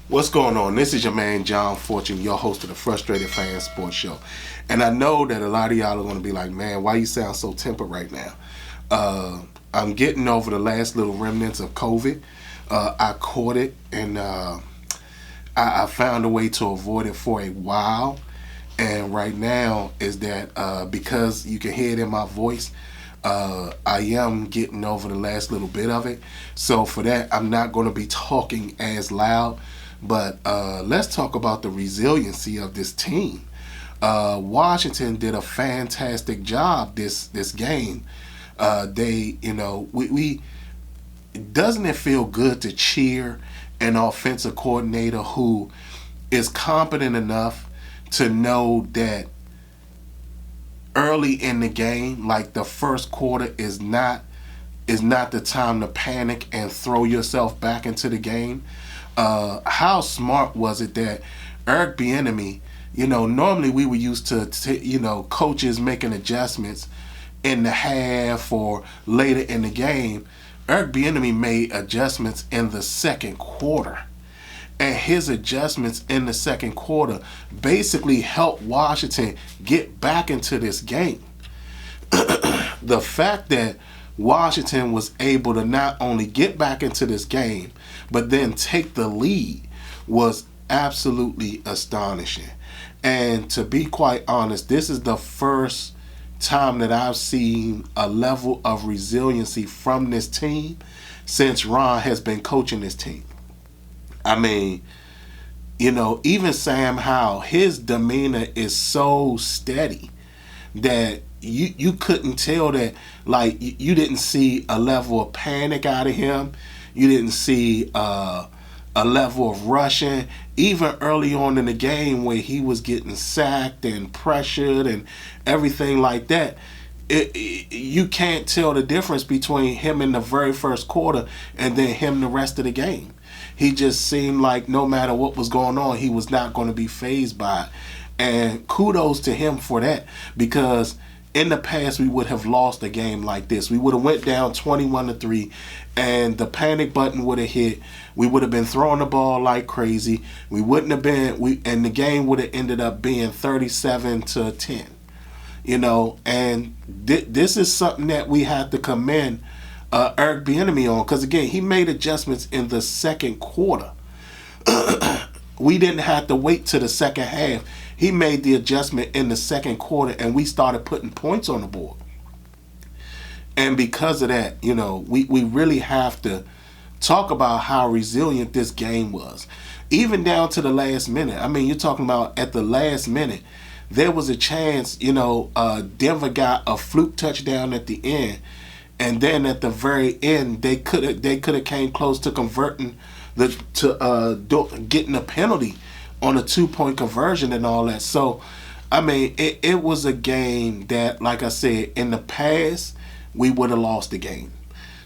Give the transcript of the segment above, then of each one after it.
What's going on? This is your man John Fortune, your host of the Frustrated Fan Sports Show. And I know that a lot of y'all are going to be like, man, why you sound so tempered right now? I'm getting over the last little remnants of COVID. I caught it, and I found a way to avoid it for a while. And right now is that because you can hear it in my voice, I am getting over the last little bit of it. So for that, I'm not going to be talking as loud. But let's talk about the resiliency of this team. Washington did a fantastic job this game. We doesn't it feel good to cheer an offensive coordinator who is competent enough to know that early in the game, like the first quarter, is not the time to panic and throw yourself back into the game. How smart was it that Eric Bieniemy, normally we were used to coaches making adjustments in the half or later in the game. Eric Bieniemy made adjustments in the second quarter. And his adjustments in the second quarter basically helped Washington get back into this game. The fact that Washington was able to not only get back into this game, but then take the lead was absolutely astonishing. And to be quite honest, this is the first time that I've seen a level of resiliency from this team since Ron has been coaching this team. I mean, even Sam Howell, his demeanor is so steady that you couldn't tell that, like, you didn't see a level of panic out of him. You didn't see a level of rushing. Even early on in the game where he was getting sacked and pressured and everything like that, you can't tell the difference between him in the very first quarter and then him the rest of the game. He just seemed like no matter what was going on, he was not going to be fazed by it. And kudos to him for that, because in the past, we would have lost a game like this. We would have went down 21-3, and the panic button would have hit. We would have been throwing the ball like crazy. We wouldn't have been. And the game would have ended up being 37-10. And this is something that we have to commend Eric Bieniemy on, because again, he made adjustments in the second quarter. We didn't have to wait to the second half. He made the adjustment in the second quarter, and we started putting points on the board. And because of that, we really have to talk about how resilient this game was. Even down to the last minute. I mean, you're talking about at the last minute, there was a chance, Denver got a fluke touchdown at the end. And then at the very end, they could have came close to converting getting a penalty on a 2-point conversion and all that. So, I mean, it was a game that, like I said, in the past, we would have lost the game.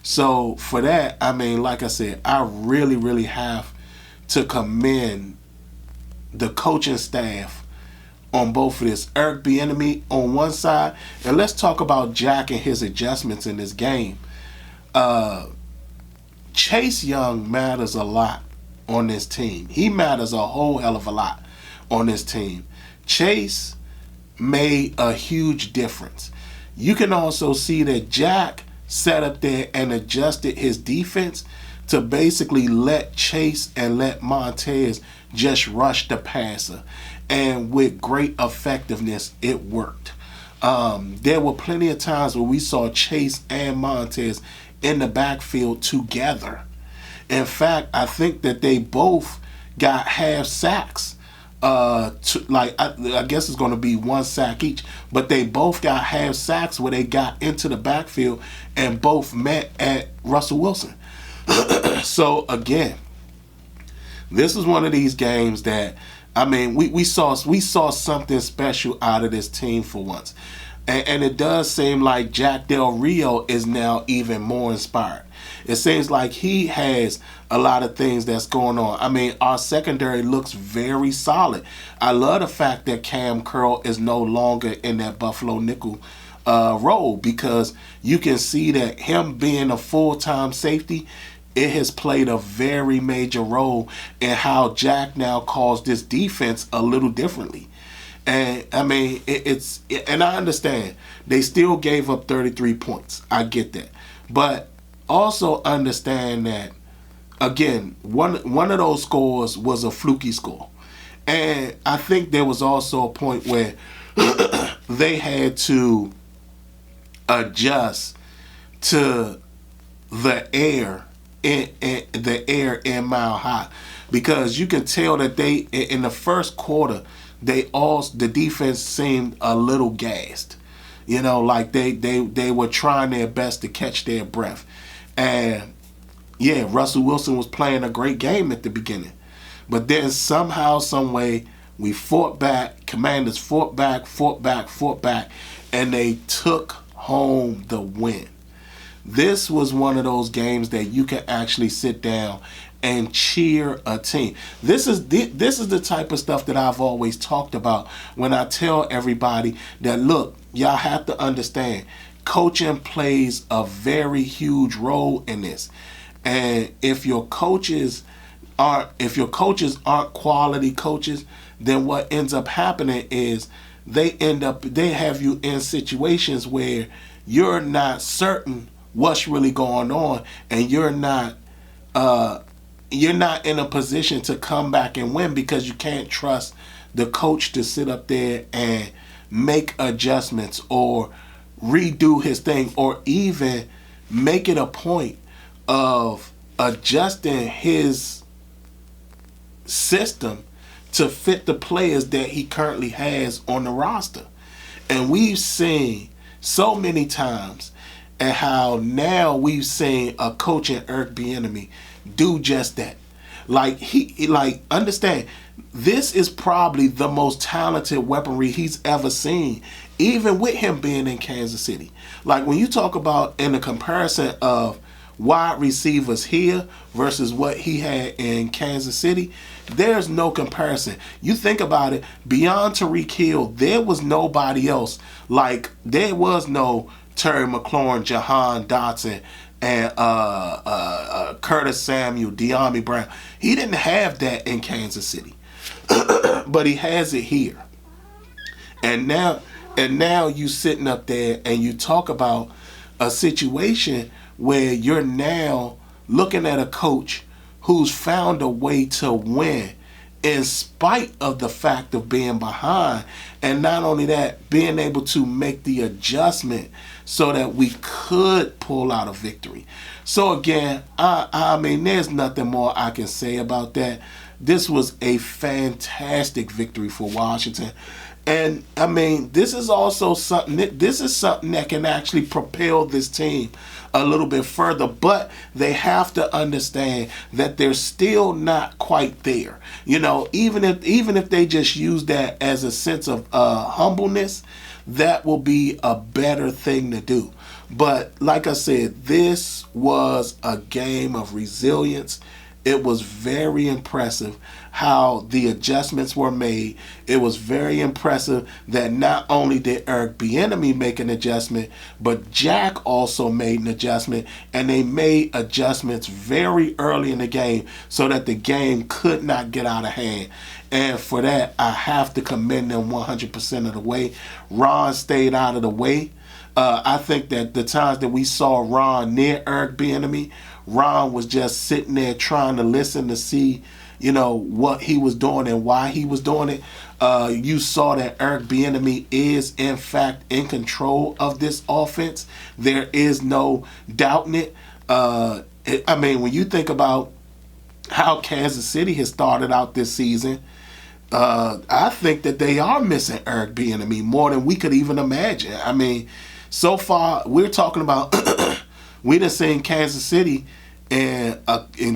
So, for that, I mean, like I said, I really, really have to commend the coaching staff on both of this. Eric Bieniemy on one side, and let's talk about Jack and his adjustments in this game. Chase Young matters a lot on this team. He matters a whole hell of a lot on this team. Chase made a huge difference. You can also see that Jack sat up there and adjusted his defense to basically let Chase and let Montez just rush the passer. And with great effectiveness, it worked. There were plenty of times where we saw Chase and Montez in the backfield together. In fact, I think that they both got half sacks. I guess it's going to be 1 sack each, but they both got half sacks where they got into the backfield and both met at Russell Wilson. So again, this is one of these games that, I mean, we saw something special out of this team for once. And it does seem like Jack Del Rio is now even more inspired. It seems like he has a lot of things that's going on. I mean, our secondary looks very solid. I love the fact that Cam Curl is no longer in that Buffalo nickel role, because you can see that him being a full-time safety, it has played a very major role in how Jack now calls this defense a little differently. And I mean, and I understand they still gave up 33 points. I get that. But also understand that, again, one of those scores was a fluky score. And I think there was also a point where they had to adjust to the air in Mile High, because you can tell that they, in the first quarter, the defense seemed a little gassed. You know, like they were trying their best to catch their breath. And yeah, Russell Wilson was playing a great game at the beginning. But then somehow, some way, we fought back. Commanders fought back, and they took home the win. This was one of those games that you can actually sit down and cheer a team. This is the type of stuff that I've always talked about when I tell everybody that, look, y'all have to understand, coaching plays a very huge role in this. And if your coaches aren't quality coaches, then what ends up happening is they have you in situations where you're not certain what's really going on, and you're not in a position to come back and win, because you can't trust the coach to sit up there and make adjustments or redo his thing, or even make it a point of adjusting his system to fit the players that he currently has on the roster. And we've seen so many times, and how now we've seen a coach in Eric Bieniemy do just that. Understand, this is probably the most talented weaponry he's ever seen, even with him being in Kansas City. Like, when you talk about in the comparison of wide receivers here versus what he had in Kansas City, there's no comparison. You think about it, beyond Tyreek Hill, there was nobody else. Like, there was no Terry McLaurin, Jahan Dotson, and Curtis Samuel, De'Ami Brown. He didn't have that in Kansas City, but he has it here. And now you sitting up there and you talk about a situation where you're now looking at a coach who's found a way to win in spite of the fact of being behind. And not only that, being able to make the adjustment so that we could pull out a victory. So again, I mean, there's nothing more I can say about that. This was a fantastic victory for Washington. And I mean, this is also something that can actually propel this team a little bit further, but they have to understand that they're still not quite there. You know, even if they just use that as a sense of humbleness, that will be a better thing to do. But like I said, this was a game of resilience. It was very impressive how the adjustments were made. It was very impressive that not only did Eric Bieniemy make an adjustment, but Jack also made an adjustment, and they made adjustments very early in the game so that the game could not get out of hand. And for that, I have to commend them 100% of the way. Ron stayed out of the way. I think that the times that we saw Ron near Eric Bieniemy, Ron was just sitting there trying to listen to see, you know, what he was doing and why he was doing it. You saw that Eric Bieniemy is, in fact, in control of this offense. There is no doubting it. I mean, when you think about how Kansas City has started out this season, I think that they are missing Eric Bieniemy more than we could even imagine. I mean, so far, we're talking about we done seen Kansas City in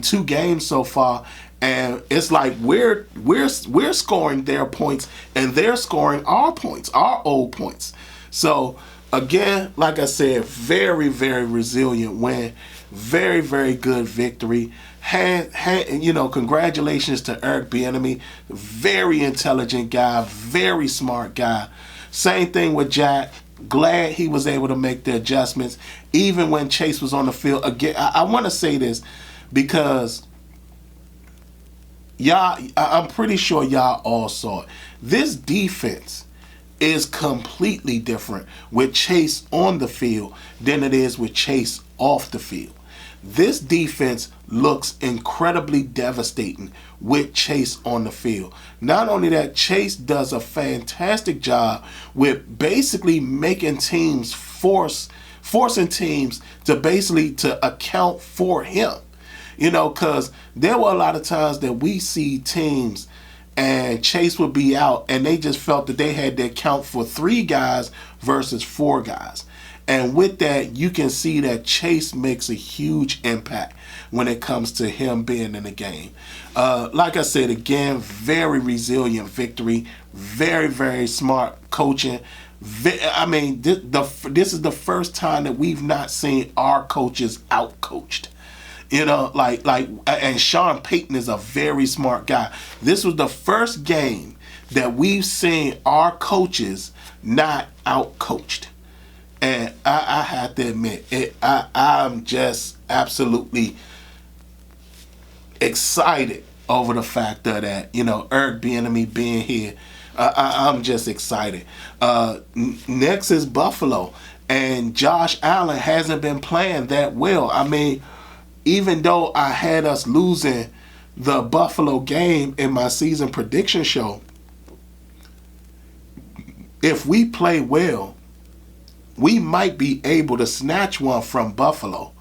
2 games so far, and it's like we're scoring their points and they're scoring our points, our old points. So again, like I said, very, very resilient win. Very, very good victory. Congratulations to Eric Bieniemy. Very intelligent guy, very smart guy. Same thing with Jack. Glad he was able to make the adjustments, even when Chase was on the field. Again, I want to say this because I'm pretty sure y'all all saw it. This defense is completely different with Chase on the field than it is with Chase off the field. This defense looks incredibly devastating with Chase on the field. Not only that, Chase does a fantastic job with basically making teams forcing teams to basically to account for him. Because there were a lot of times that we see teams and Chase would be out and they just felt that they had to account for 3 guys versus 4 guys. And with that, you can see that Chase makes a huge impact when it comes to him being in the game. Like I said, again, very resilient victory. Very, very smart coaching. This is the first time that we've not seen our coaches outcoached. And Sean Payton is a very smart guy. This was the first game that we've seen our coaches not outcoached. And I have to admit, I'm just absolutely excited over the fact of that, Eric Bieniemy being here. I'm just excited. Next is Buffalo. And Josh Allen hasn't been playing that well. Even though I had us losing the Buffalo game in my season prediction show, if we play well, we might be able to snatch one from Buffalo.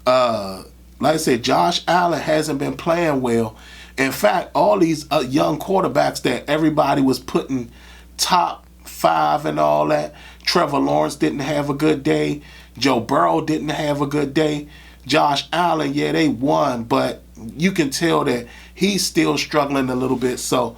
Like I said, Josh Allen hasn't been playing well. In fact, all these young quarterbacks that everybody was putting top 5 and all that, Trevor Lawrence didn't have a good day. Joe Burrow didn't have a good day. Josh Allen, yeah, they won, but you can tell that he's still struggling a little bit. So,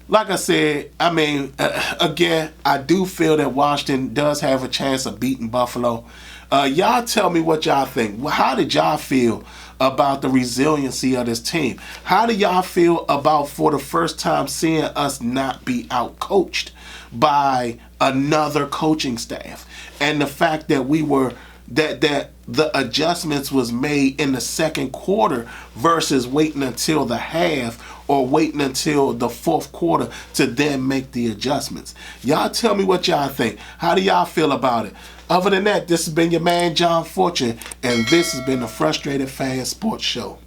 like I said, again, I do feel that Washington does have a chance of beating Buffalo. Y'all tell me what y'all think. How did y'all feel about the resiliency of this team? How do y'all feel about, for the first time, seeing us not be outcoached by another coaching staff? And the fact that we were that the adjustments was made in the second quarter versus waiting until the half or waiting until the fourth quarter to then make the adjustments. Y'all tell me what y'all think. How do y'all feel about it? Other than that, this has been your man John Fortune, and this has been the Frustrated Fan Sports Show.